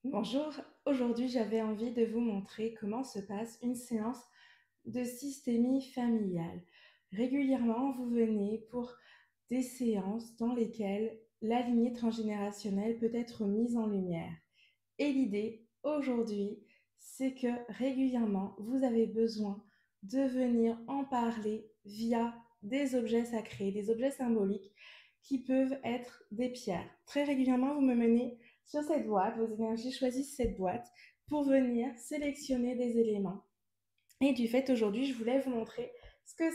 Bonjour, aujourd'hui j'avais envie de vous montrer comment se passe une séance de systémie familiale. Régulièrement, vous venez pour des séances dans lesquelles la lignée transgénérationnelle peut être mise en lumière. Et l'idée aujourd'hui, c'est que régulièrement, vous avez besoin de venir en parler via des objets sacrés, des objets symboliques qui peuvent être des pierres. Très régulièrement, vous me menez sur cette boîte, vos énergies choisissent cette boîte pour venir sélectionner des éléments. Et du fait, aujourd'hui, je voulais vous montrer ce que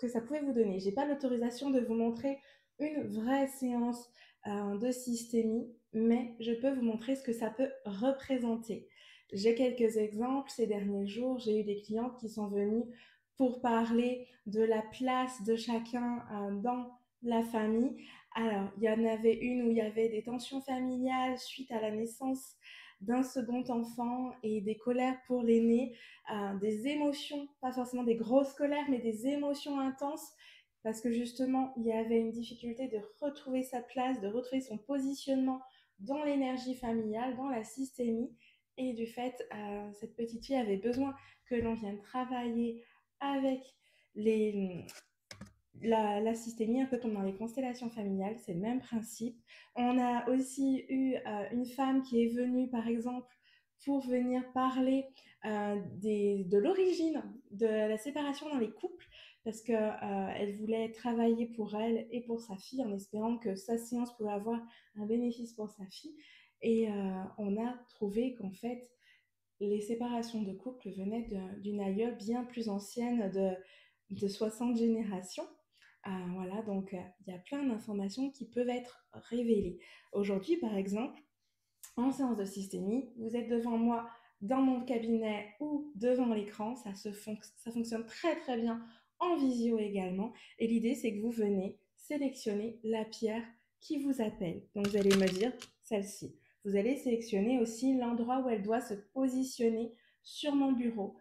ça pouvait vous donner. Je n'ai pas l'autorisation de vous montrer une vraie séance de systémie, mais je peux vous montrer ce que ça peut représenter. J'ai quelques exemples. Ces derniers jours, j'ai eu des clientes qui sont venues pour parler de la place de chacun dans la famille. Alors, il y en avait une où il y avait des tensions familiales suite à la naissance d'un second enfant et des colères pour l'aîné, des émotions, pas forcément des grosses colères, mais des émotions intenses, parce que justement, il y avait une difficulté de retrouver sa place, de retrouver son positionnement dans l'énergie familiale, dans la systémie. Et du fait, cette petite fille avait besoin que l'on vienne travailler avec les, la systémie, un peu comme dans les constellations familiales, c'est le même principe. On a aussi eu une femme qui est venue, par exemple, pour venir parler de l'origine de la séparation dans les couples, parce qu'elle voulait travailler pour elle et pour sa fille, en espérant que sa séance pouvait avoir un bénéfice pour sa fille. Et on a trouvé qu'en fait, les séparations de couples venaient d'une aïeule bien plus ancienne de 60 générations. Voilà, donc il y a plein d'informations qui peuvent être révélées. Aujourd'hui, par exemple, en séance de systémie, vous êtes devant moi dans mon cabinet ou devant l'écran, ça fonctionne très très bien en visio également. Et l'idée, c'est que vous venez sélectionner la pierre qui vous appelle. Donc vous allez me dire celle-ci. Vous allez sélectionner aussi l'endroit où elle doit se positionner sur mon bureau,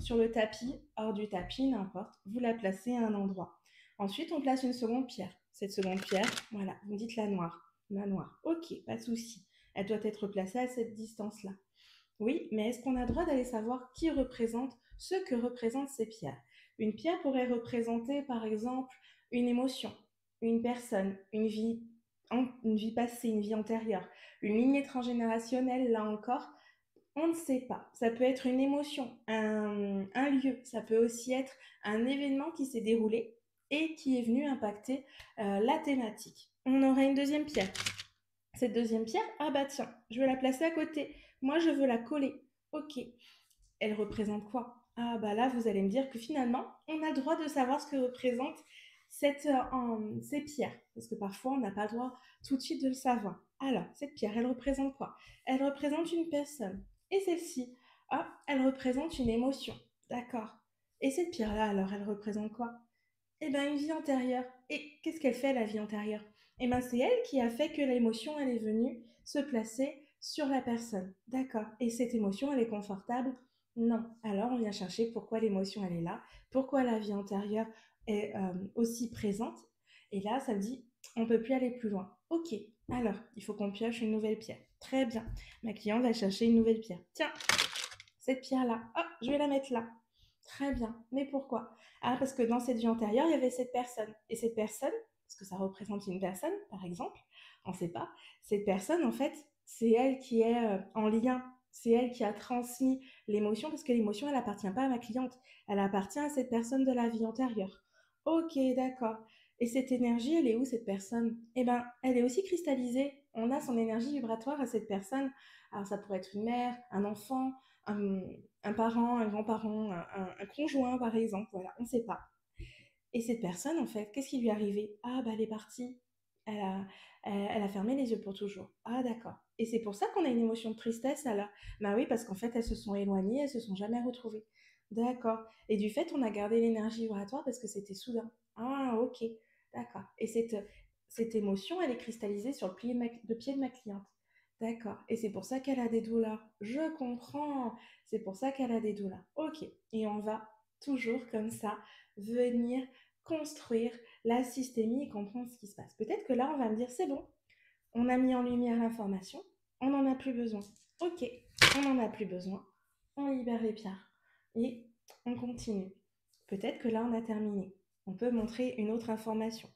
sur le tapis, hors du tapis, n'importe. Vous la placez à un endroit. Ensuite, on place une seconde pierre. Cette seconde pierre, voilà, vous me dites la noire. La noire. Ok, pas de souci. Elle doit être placée à cette distance-là. Oui, mais est-ce qu'on a le droit d'aller savoir qui représente ce que représentent ces pierres? Une pierre pourrait représenter, par exemple, une émotion, une personne, une vie passée, une vie antérieure, une lignée transgénérationnelle, là encore, on ne sait pas. Ça peut être une émotion, un lieu, ça peut aussi être un événement qui s'est déroulé et qui est venu impacter la thématique. On aurait une deuxième pierre. Cette deuxième pierre, ah bah tiens, je vais la placer à côté. Moi, je veux la coller. Ok. Elle représente quoi? Ah bah là, vous allez me dire que finalement, on a le droit de savoir ce que représentent ces pierres. Parce que parfois, on n'a pas le droit tout de suite de le savoir. Alors, cette pierre, elle représente quoi? Elle représente une personne. Et celle-ci, ah, elle représente une émotion. D'accord. Et cette pierre-là, alors, elle représente quoi? Eh bien, une vie antérieure. Et qu'est-ce qu'elle fait, la vie antérieure? Eh bien, c'est elle qui a fait que l'émotion, elle est venue se placer sur la personne. D'accord. Et cette émotion, elle est confortable? Non. Alors, on vient chercher pourquoi l'émotion, elle est là, pourquoi la vie antérieure est aussi présente. Et là, ça me dit, on ne peut plus aller plus loin. Ok. Alors, il faut qu'on pioche une nouvelle pierre. Très bien. Ma cliente va chercher une nouvelle pierre. Tiens, cette pierre-là, oh, je vais la mettre là. Très bien. Mais pourquoi? Ah, parce que dans cette vie antérieure, il y avait cette personne. Et cette personne, parce que ça représente une personne, par exemple, on ne sait pas, cette personne, en fait, c'est elle qui est en lien. C'est elle qui a transmis l'émotion, parce que l'émotion, elle n'appartient pas à ma cliente. Elle appartient à cette personne de la vie antérieure. Ok, d'accord. Et cette énergie, elle est où, cette personne? Eh bien, elle est aussi cristallisée. On a son énergie vibratoire à cette personne. Alors, ça pourrait être une mère, un enfant, un, un parent, un grand-parent, un conjoint, par exemple. Voilà, on ne sait pas. Et cette personne, en fait, qu'est-ce qui lui est arrivé? Ah, bah, elle est partie. Elle a, elle a fermé les yeux pour toujours. Ah, d'accord. Et c'est pour ça qu'on a une émotion de tristesse, alors. Bah oui, parce qu'en fait, elles se sont éloignées, elles se sont jamais retrouvées. D'accord. Et du fait, on a gardé l'énergie vibratoire parce que c'était soudain. Ah, ok. D'accord. Et cette émotion, elle est cristallisée sur le pied de ma cliente. D'accord. Et c'est pour ça qu'elle a des douleurs. Je comprends. C'est pour ça qu'elle a des douleurs. Ok. Et on va toujours comme ça venir construire la systémie et comprendre ce qui se passe. Peut-être que là, on va me dire, c'est bon, on a mis en lumière l'information, on n'en a plus besoin. Ok, on n'en a plus besoin. On libère les pierres. Et on continue. Peut-être que là, on a terminé. On peut montrer une autre information.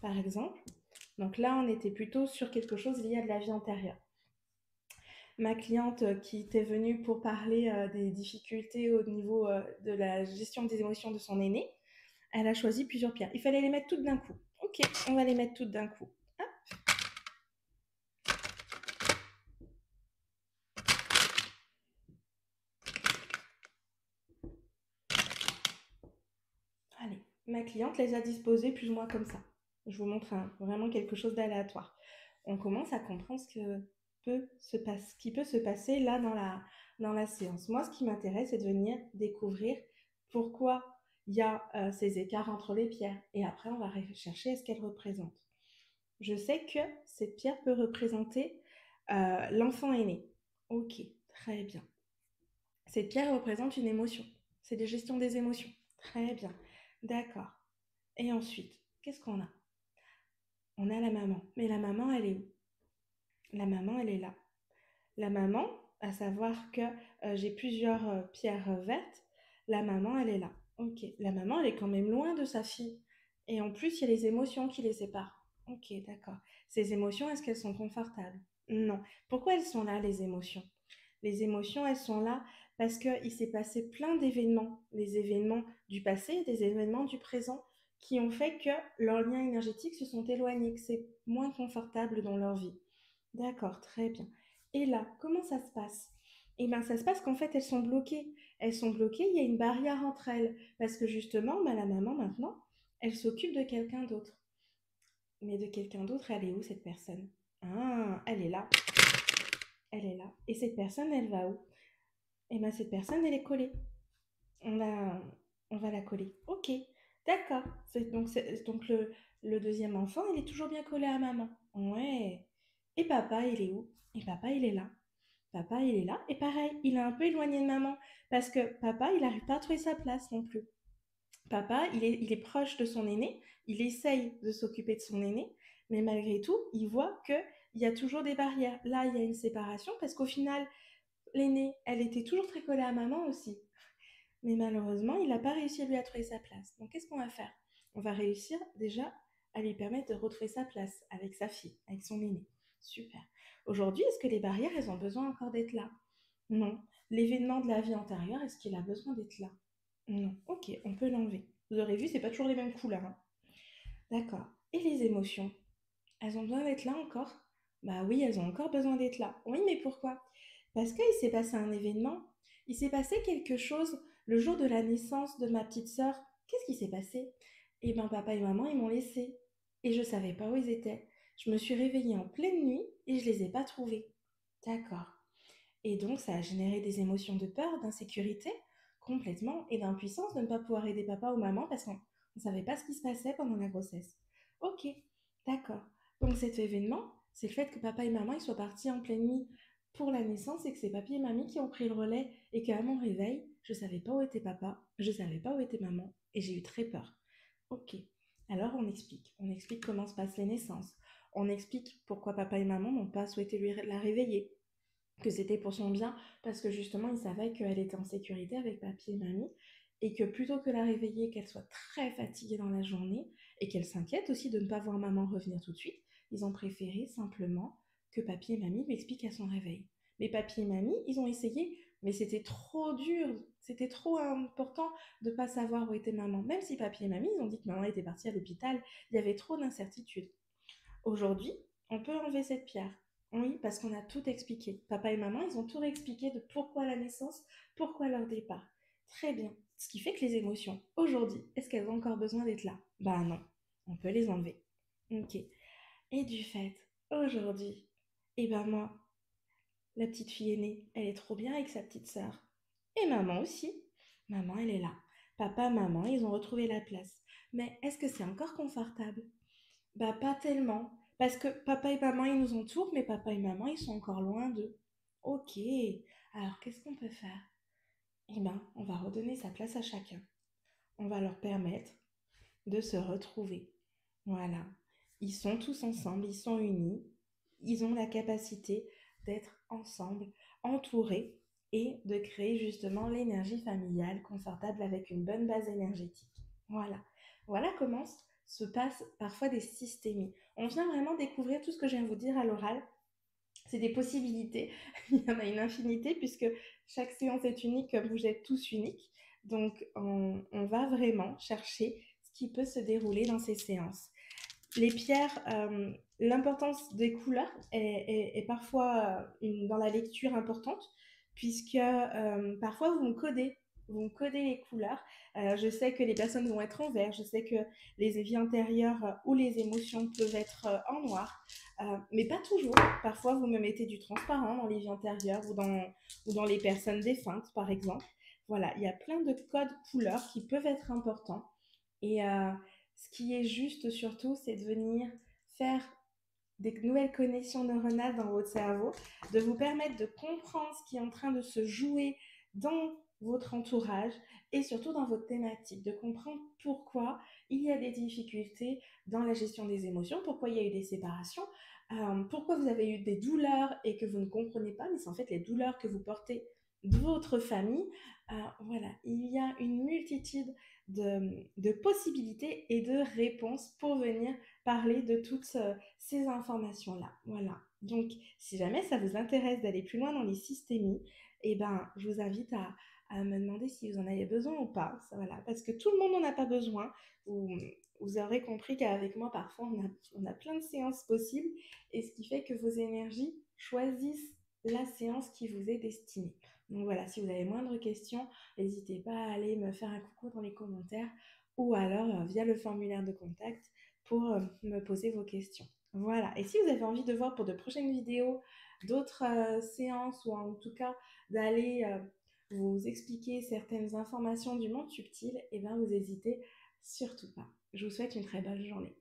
Par exemple, donc là, on était plutôt sur quelque chose lié à de la vie antérieure. Ma cliente qui était venue pour parler des difficultés au niveau de la gestion des émotions de son aîné, elle a choisi plusieurs pierres. Il fallait les mettre toutes d'un coup. Ok, on va les mettre toutes d'un coup. Hop. Allez, ma cliente les a disposées plus ou moins comme ça. Je vous montre vraiment quelque chose d'aléatoire. On commence à comprendre ce qui peut se passer là dans la séance. Moi, ce qui m'intéresse, c'est de venir découvrir pourquoi il y a ces écarts entre les pierres. Et après, on va rechercher ce qu'elles représentent. Je sais que cette pierre peut représenter l'enfant aîné. Ok, très bien. Cette pierre représente une émotion. C'est la gestion des émotions. Très bien. D'accord. Et ensuite, qu'est-ce qu'on a? On a la maman. Mais la maman, elle est où? La maman, elle est là. La maman, à savoir que j'ai plusieurs pierres vertes, la maman, elle est là. Ok. La maman, elle est quand même loin de sa fille. Et en plus, il y a les émotions qui les séparent. Ok, d'accord. Ces émotions, est-ce qu'elles sont confortables? Non. Pourquoi elles sont là, les émotions? Les émotions, elles sont là parce qu'il s'est passé plein d'événements, les événements du passé, des événements du présent, qui ont fait que leurs liens énergétiques se sont éloignés, que c'est moins confortable dans leur vie. D'accord, très bien. Et là, comment ça se passe? Eh bien, ça se passe qu'en fait, elles sont bloquées. Elles sont bloquées, il y a une barrière entre elles. Parce que justement, la maman, maintenant, elle s'occupe de quelqu'un d'autre. Mais de quelqu'un d'autre, elle est où, cette personne? Ah, elle est là. Elle est là. Et cette personne, elle va où? Eh bien, cette personne, elle est collée. On, a, on va la coller. Ok, d'accord. Donc le deuxième enfant, il est toujours bien collé à maman. Ouais. Et papa, il est où? Et papa, il est là. Papa, il est là. Et pareil, il est un peu éloigné de maman. Parce que papa, il n'arrive pas à trouver sa place non plus. Papa, il est proche de son aîné. Il essaye de s'occuper de son aîné. Mais malgré tout, il voit qu'il y a toujours des barrières. Là, il y a une séparation parce qu'au final, l'aînée, elle était toujours très collée à maman aussi. Mais malheureusement, il n'a pas réussi à lui trouver sa place. Donc, qu'est-ce qu'on va faire? On va réussir déjà à lui permettre de retrouver sa place avec sa fille, avec son aîné. Super. Aujourd'hui, est-ce que les barrières, elles ont besoin encore d'être là? Non. L'événement de la vie antérieure, est-ce qu'il a besoin d'être là? Non. Ok, on peut l'enlever. Vous aurez vu, c'est pas toujours les mêmes couleurs, hein. D'accord. Et les émotions? Elles ont besoin d'être là encore? Bah oui, elles ont encore besoin d'être là. Oui, mais pourquoi? Parce qu'il s'est passé un événement. Il s'est passé quelque chose le jour de la naissance de ma petite sœur. Qu'est-ce qui s'est passé? Eh bien, papa et maman, ils m'ont laissé. Et je ne savais pas où ils étaient. Je me suis réveillée en pleine nuit et je ne les ai pas trouvés. D'accord. Et donc, ça a généré des émotions de peur, d'insécurité, complètement, et d'impuissance de ne pas pouvoir aider papa ou maman parce qu'on ne savait pas ce qui se passait pendant la grossesse. Ok, d'accord. Donc cet événement, c'est le fait que papa et maman ils soient partis en pleine nuit pour la naissance et que c'est papy et mamie qui ont pris le relais et qu'à mon réveil, je ne savais pas où était papa, je ne savais pas où était maman et j'ai eu très peur. Ok, alors on explique. On explique comment se passent les naissances. On explique pourquoi papa et maman n'ont pas souhaité la réveiller, que c'était pour son bien, parce que justement, il savait qu'elle était en sécurité avec papy et mamie, et que plutôt que la réveiller, qu'elle soit très fatiguée dans la journée, et qu'elle s'inquiète aussi de ne pas voir maman revenir tout de suite, ils ont préféré simplement que papy et mamie lui expliquent à son réveil. Mais papy et mamie, ils ont essayé, mais c'était trop dur, c'était trop important de ne pas savoir où était maman. Même si papy et mamie, ils ont dit que maman était partie à l'hôpital, il y avait trop d'incertitudes. Aujourd'hui, on peut enlever cette pierre. Oui, parce qu'on a tout expliqué. Papa et maman, ils ont tout réexpliqué de pourquoi la naissance, pourquoi leur départ. Très bien. Ce qui fait que les émotions, aujourd'hui, est-ce qu'elles ont encore besoin d'être là? Bah non, on peut les enlever. Ok. Et du fait, aujourd'hui, eh ben moi, la petite fille aînée, elle est trop bien avec sa petite sœur. Et maman aussi. Maman, elle est là. Papa, maman, ils ont retrouvé la place. Mais est-ce que c'est encore confortable? Bah, pas tellement. Parce que papa et maman, ils nous entourent, mais papa et maman, ils sont encore loin d'eux. Ok. Alors, qu'est-ce qu'on peut faire? Eh ben, on va redonner sa place à chacun. On va leur permettre de se retrouver. Voilà. Ils sont tous ensemble, ils sont unis. Ils ont la capacité d'être ensemble, entourés et de créer justement l'énergie familiale confortable avec une bonne base énergétique. Voilà. Voilà comment se passent parfois des systémies. On vient vraiment découvrir tout ce que je viens de vous dire à l'oral. C'est des possibilités. Il y en a une infinité puisque chaque séance est unique comme vous êtes tous uniques. Donc, on va vraiment chercher ce qui peut se dérouler dans ces séances. Les pierres, l'importance des couleurs est parfois dans la lecture importante, puisque parfois vous me codez les couleurs. Je sais que les personnes vont être en vert, je sais que les vies intérieures ou les émotions peuvent être en noir, mais pas toujours. Parfois, vous me mettez du transparent dans les vies intérieures ou dans les personnes défuntes, par exemple. Voilà, il y a plein de codes couleurs qui peuvent être importants. Et ce qui est juste surtout, c'est de venir faire des nouvelles connexions neuronales dans votre cerveau, de vous permettre de comprendre ce qui est en train de se jouer dans votre entourage et surtout dans votre thématique, de comprendre pourquoi il y a des difficultés dans la gestion des émotions, pourquoi il y a eu des séparations, pourquoi vous avez eu des douleurs et que vous ne comprenez pas, mais c'est en fait les douleurs que vous portez de votre famille. Voilà, il y a une multitude de possibilités et de réponses pour venir parler de toutes ces informations-là. Voilà. Donc, si jamais ça vous intéresse d'aller plus loin dans les systémies, eh ben, je vous invite à me demander si vous en avez besoin ou pas. Ça, voilà. Parce que tout le monde n'en a pas besoin. Vous, vous aurez compris qu'avec moi, parfois, on a plein de séances possibles. Et ce qui fait que vos énergies choisissent la séance qui vous est destinée. Donc voilà, si vous avez moindre question, n'hésitez pas à aller me faire un coucou dans les commentaires ou alors via le formulaire de contact pour me poser vos questions. Voilà, et si vous avez envie de voir pour de prochaines vidéos d'autres séances ou en tout cas d'aller vous expliquer certaines informations du monde subtil, eh bien vous n'hésitez surtout pas. Je vous souhaite une très belle journée.